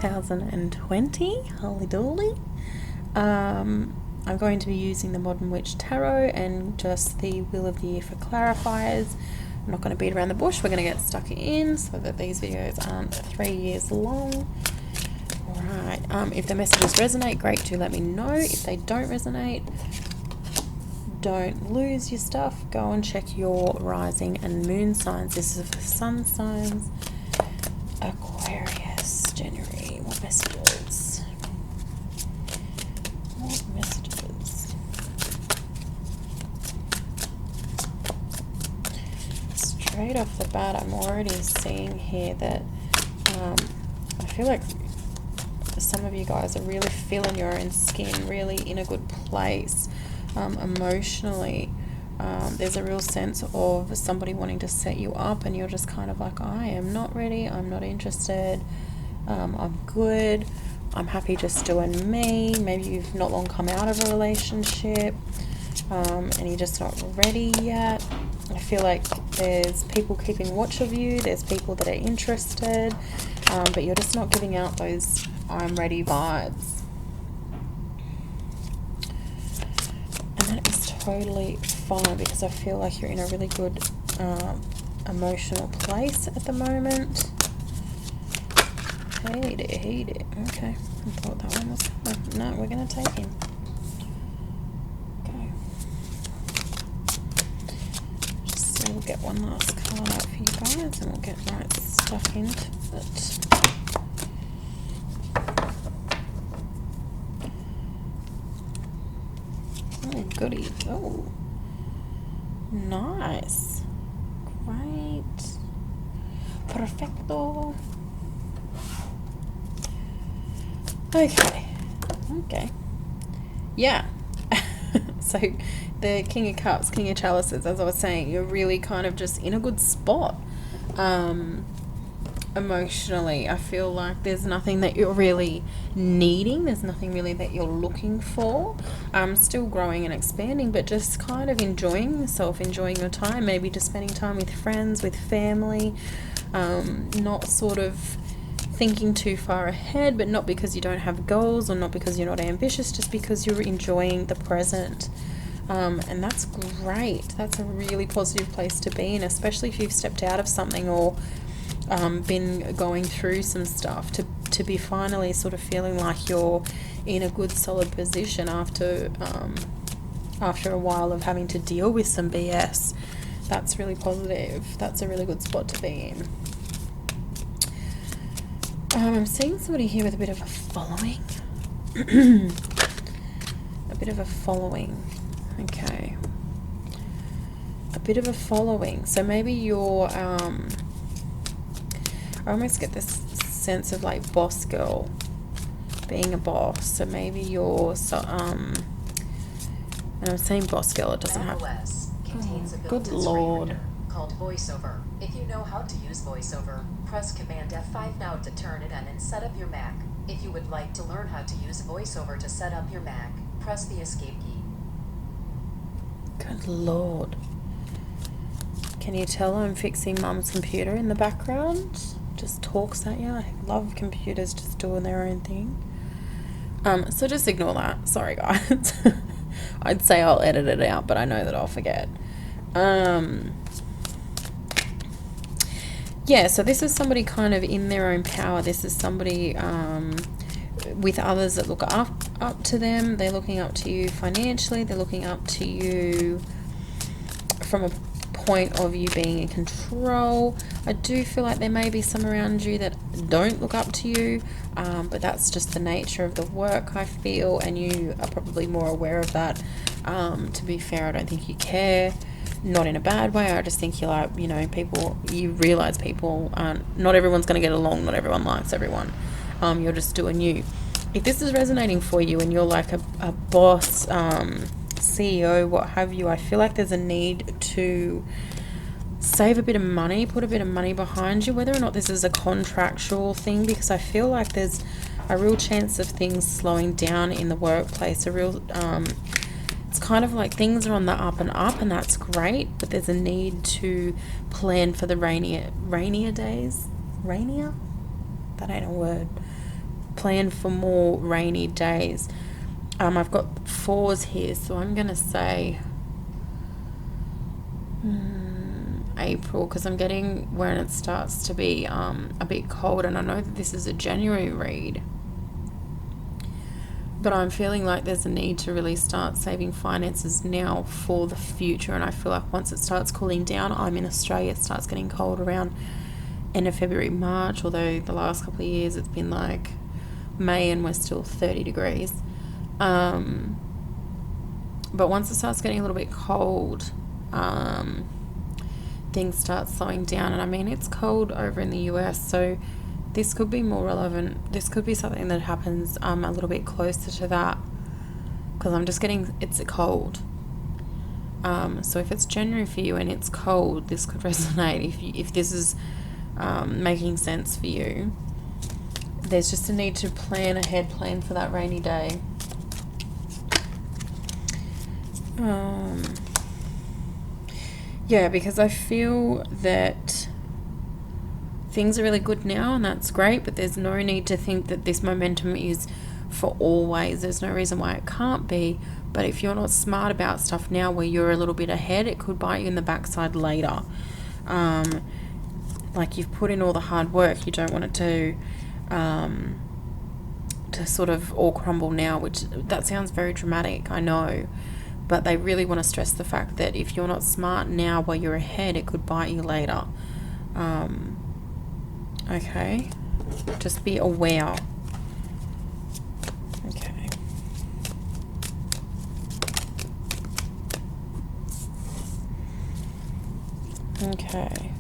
2020. Holy dolly. I'm going to be using the Modern Witch Tarot and just the Wheel of the Year for clarifiers. I'm not going to beat around the bush. We're going to get stuck in so that these videos aren't 3 years long. Alright, if the messages resonate, great, do let me know. If they don't resonate, don't lose your stuff. Go and check your rising and moon signs. This is for sun signs. Aquarius, January. What messages? What messages? Straight off the bat, I'm already seeing here that I feel like some of you guys are really feeling your own skin, really in a good place emotionally. There's a real sense of somebody wanting to set you up and you're just kind of like, I am not ready, I'm not interested, I'm good, I'm happy just doing me. Maybe you've not long come out of a relationship and you're just not ready yet. I feel like there's people keeping watch of you, there's people that are interested, but you're just not giving out those I'm ready vibes. And that is totally fine because I feel like you're in a really good emotional place at the moment. Hate it. Okay, I thought that one was coming. No, we're going to take him. Okay. Just we'll get one last card out for you guys and we'll get right stuck into it. Oh, goody. Oh, nice. Great. Perfecto. Okay. Yeah. So the King of Cups, King of Chalices, as I was saying, you're really kind of just in a good spot. Emotionally, I feel like there's nothing that you're really needing, there's nothing really that you're looking for. Still growing and expanding, but just kind of enjoying yourself, enjoying your time, maybe just spending time with friends, with family, not sort of thinking too far ahead, but not because you don't have goals or not because you're not ambitious, just because you're enjoying the present. And that's great. That's a really positive place to be in, especially if you've stepped out of something or been going through some stuff, to be finally sort of feeling like you're in a good solid position after a while of having to deal with some BS. That's really positive. That's a really good spot to be in. I'm seeing somebody here with a bit of a following. A bit of a following. Okay. A bit of a following. So maybe you're I almost get this sense of like boss girl, being a boss. So maybe you're and I'm saying boss girl, it doesn't have contains a good built-in lord screen reader called VoiceOver. If you know how to use VoiceOver, press Command F5 now to turn it on and set up your Mac. If you would like to learn how to use VoiceOver to set up your Mac, press the escape key. Good lord. Can you tell I'm fixing Mum's computer in the background? Just talks at you. I love computers just doing their own thing. So just ignore that. Sorry guys. I'd say I'll edit it out, but I know that I'll forget. Yeah, so this is somebody kind of in their own power. This is somebody with others that look up to them. They're looking up to you financially. They're looking up to you from a point of you being in control. I do feel like there may be some around you that don't look up to you, but that's just the nature of the work, I feel, and you are probably more aware of that. To be fair, I don't think you care, not in a bad way. I just think you're like, you know, you realize people aren't, not everyone's going to get along, not everyone likes everyone. You're just doing you. If this is resonating for you and you're like a boss, CEO, what have you, I feel like there's a need to save a bit of money, put a bit of money behind you, whether or not this is a contractual thing, because I feel like there's a real chance of things slowing down in the workplace. It's kind of like things are on the up and up, and that's great, but there's a need to plan for the rainier days. Rainier? That ain't a word. plan for more rainy days. I've got 4s here, so I'm going to say April, because I'm getting when it starts to be a bit cold, and I know that this is a January read, but I'm feeling like there's a need to really start saving finances now for the future. And I feel like once it starts cooling down, I'm in Australia, it starts getting cold around end of February, March, although the last couple of years it's been like May and we're still 30 degrees. But once it starts getting a little bit cold, things start slowing down. And I mean, it's cold over in the US, so this could be more relevant. This could be something that happens a little bit closer to that, because I'm just getting, it's cold. So if it's January for you and it's cold, this could resonate. If this is making sense for you, there's just a need to plan ahead, plan for that rainy day. Yeah, because I feel that things are really good now, and that's great, but there's no need to think that this momentum is for always. There's no reason why it can't be, but if you're not smart about stuff now where you're a little bit ahead, it could bite you in the backside later. Like, you've put in all the hard work, you don't want it to sort of all crumble now, which that sounds very dramatic, I know, but they really want to stress the fact that if you're not smart now while you're ahead, it could bite you later. Okay, just be aware. Okay. Okay.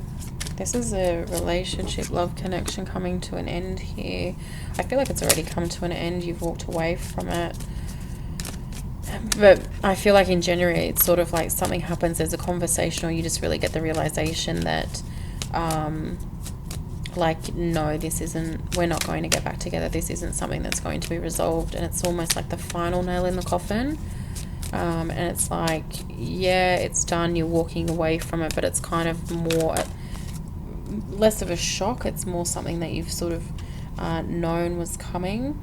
This is a relationship, love connection coming to an end here. I feel like it's already come to an end. You've walked away from it. But I feel like in January, it's sort of like something happens, there's a conversation, or you just really get the realization that, like, no, this isn't, we're not going to get back together. This isn't something that's going to be resolved. And it's almost like the final nail in the coffin. And it's like, yeah, it's done. You're walking away from it, but it's kind of more, less of a shock. It's more something that you've sort of known was coming.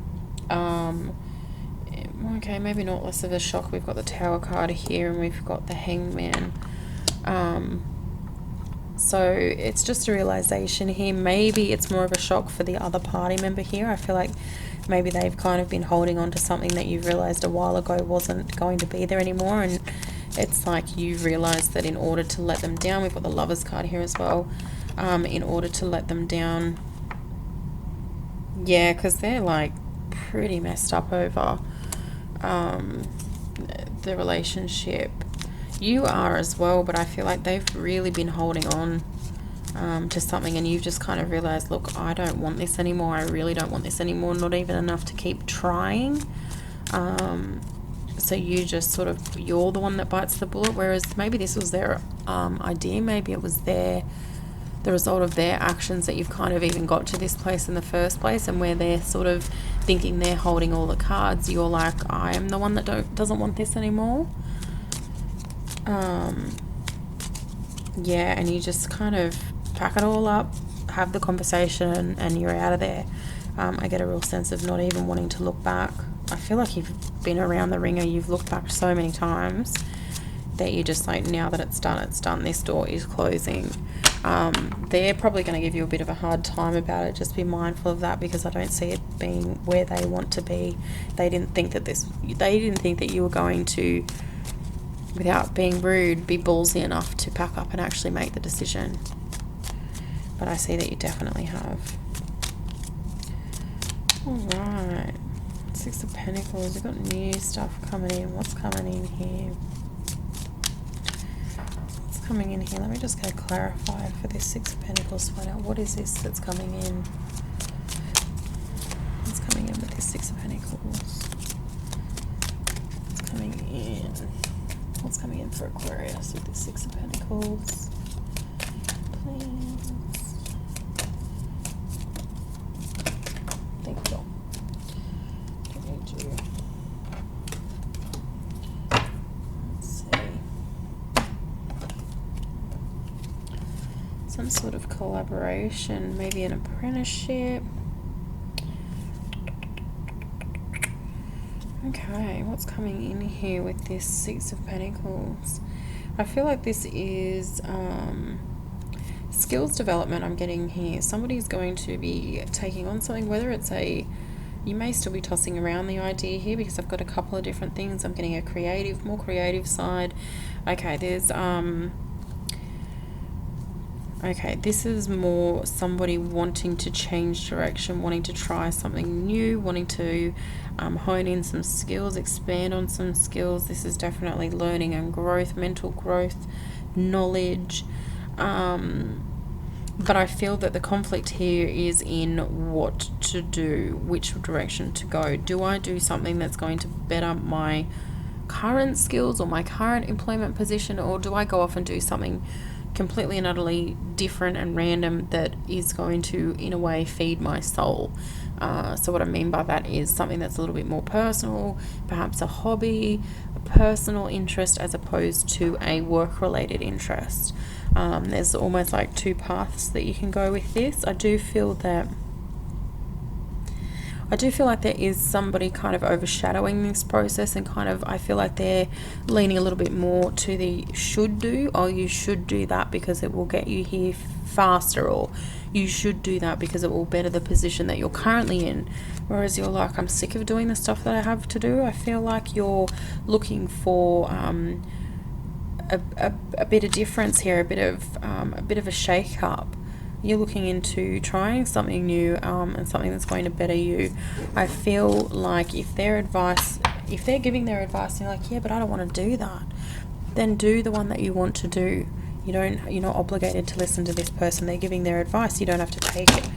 Okay, maybe not less of a shock. We've got the Tower card here, and we've got the Hangman. So it's just a realization here. Maybe it's more of a shock for the other party member here. I feel like maybe they've kind of been holding on to something that you've realized a while ago wasn't going to be there anymore, and it's like you've realized that in order to let them down, we've got the Lovers card here as well, in order to let them down, yeah, because they're like pretty messed up over the relationship. You are as well, but I feel like they've really been holding on to something, and you've just kind of realized, look, I don't want this anymore. I really don't want this anymore, not even enough to keep trying. So you just sort of, you're the one that bites the bullet, whereas maybe this was their idea. Maybe it was the result of their actions that you've kind of even got to this place in the first place, and where they're sort of thinking they're holding all the cards, you're like, I am the one that doesn't want this anymore. Yeah, and you just kind of pack it all up, have the conversation, and you're out of there. I get a real sense of not even wanting to look back. I feel like you've been around the ringer, you've looked back so many times that you're just like, now that it's done, this door is closing. They're probably going to give you a bit of a hard time about it. Just be mindful of that, because I don't see it being where they want to be. They didn't think that you were going to, without being rude, be ballsy enough to pack up and actually make the decision. But I see that you definitely have. Alright. Six of Pentacles. We've got new stuff coming in. What's coming in here? What's coming in here? Let me just get a clarifier for this Six of Pentacles. Find out what is this that's coming in. What's coming in with this Six of Pentacles? What's coming in? What's coming in for Aquarius with this Six of Pentacles? Please. Thank you. Let's see. Some sort of collaboration, maybe an apprenticeship. Okay, what's coming in here with this Six of Pentacles? I feel like this is skills development I'm getting here. Somebody's going to be taking on something, whether it's you may still be tossing around the idea here because I've got a couple of different things. I'm getting a more creative side. Okay, there's okay, this is more somebody wanting to change direction, wanting to try something new, wanting to hone in some skills, expand on some skills. This is definitely learning and growth, mental growth, knowledge. But I feel that the conflict here is in what to do, which direction to go. Do I do something that's going to better my current skills or my current employment position, or do I go off and do something completely and utterly different and random that is going to, in a way, feed my soul? So what I mean by that is something that's a little bit more personal, perhaps a hobby, a personal interest, as opposed to a work-related interest. There's almost like two paths that you can go with this. I do feel like there is somebody kind of overshadowing this process, and kind of, I feel like they're leaning a little bit more to the should do. Oh, you should do that because it will get you here faster, or you should do that because it will better the position that you're currently in. Whereas you're like, I'm sick of doing the stuff that I have to do. I feel like you're looking for a bit of difference here, a bit of a shake up. You're looking into trying something new, and something that's going to better you. I feel like if they're giving their advice and you're like, yeah, but I don't want to do that, then do the one that you want to do. You're not obligated to listen to this person. They're giving their advice. You don't have to take it.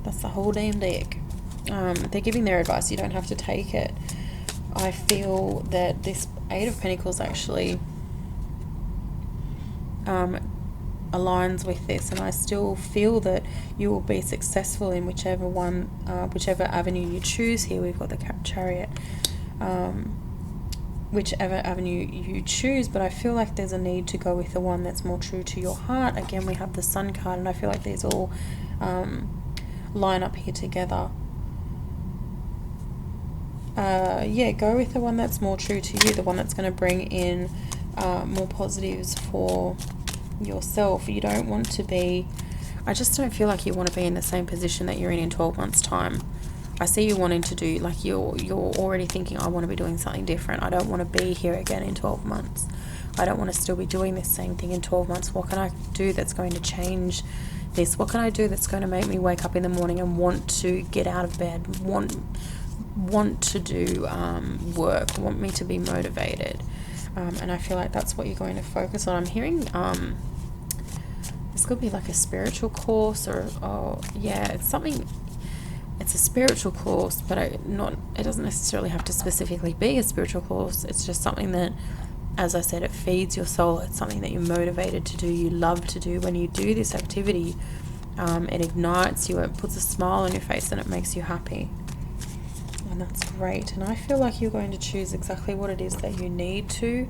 That's the whole damn deck. They're giving their advice. You don't have to take it. I feel that this Eight of Pentacles actually aligns with this, and I still feel that you will be successful in whichever avenue you choose. Here we've got the Chariot, whichever avenue you choose, but I feel like there's a need to go with the one that's more true to your heart. Again, we have the Sun card, and I feel like these all line up here together. Yeah, go with the one that's more true to you, the one that's going to bring in more positives for yourself. You don't want to be, I just don't feel like you want to be in the same position that you're in 12 months time. I see you wanting to do, like, you're already thinking, I want to be doing something different. I don't want to be here again in 12 months. I don't want to still be doing this same thing in 12 months. What can I do that's going to change this? What can I do that's going to make me wake up in the morning and want to get out of bed, want to do work, want me to be motivated? And I feel like that's what you're going to focus on. I'm hearing this could be like a spiritual course, or yeah, it's something. It's a spiritual course, but it doesn't necessarily have to specifically be a spiritual course. It's just something that, as I said, it feeds your soul. It's something that you're motivated to do, you love to do. When you do this activity, it ignites you, it puts a smile on your face, and it makes you happy. And that's great. And I feel like you're going to choose exactly what it is that you need to.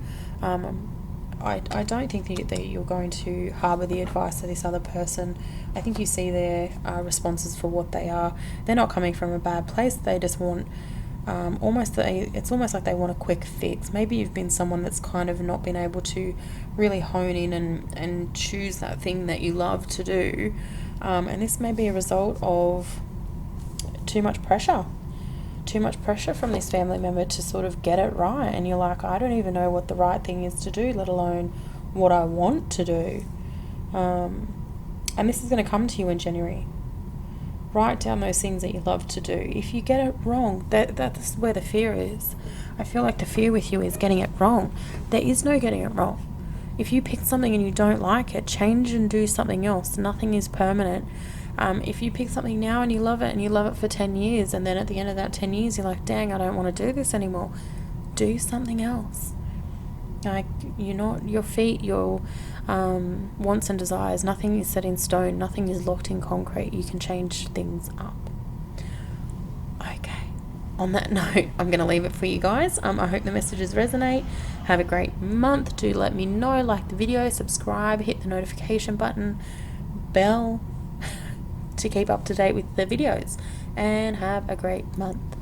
I don't think that you're going to harbour the advice of this other person. I think you see their responses for what they are. They're not coming from a bad place. They just want it's almost like they want a quick fix. Maybe you've been someone that's kind of not been able to really hone in and choose that thing that you love to do. And this may be a result of too much pressure from this family member to sort of get it right, and you're like, I don't even know what the right thing is to do, let alone what I want to do. And this is going to come to you in January. Write down those things that you love to do. If you get it wrong, that's where the fear is. I feel like the fear with you is getting it wrong. There is no getting it wrong. If you pick something and you don't like it, change and do something else. Nothing is permanent. If you pick something now and you love it for 10 years, and then at the end of that 10 years you're like, dang, I don't want to do this anymore, do something else. Like, your feet, your wants and desires, nothing is set in stone, nothing is locked in concrete. You can change things up. Okay, on that note, I'm going to leave it for you guys. I hope the messages resonate. Have a great month. Do let me know, like the video, subscribe, hit the notification button, bell, to keep up to date with the videos, and have a great month.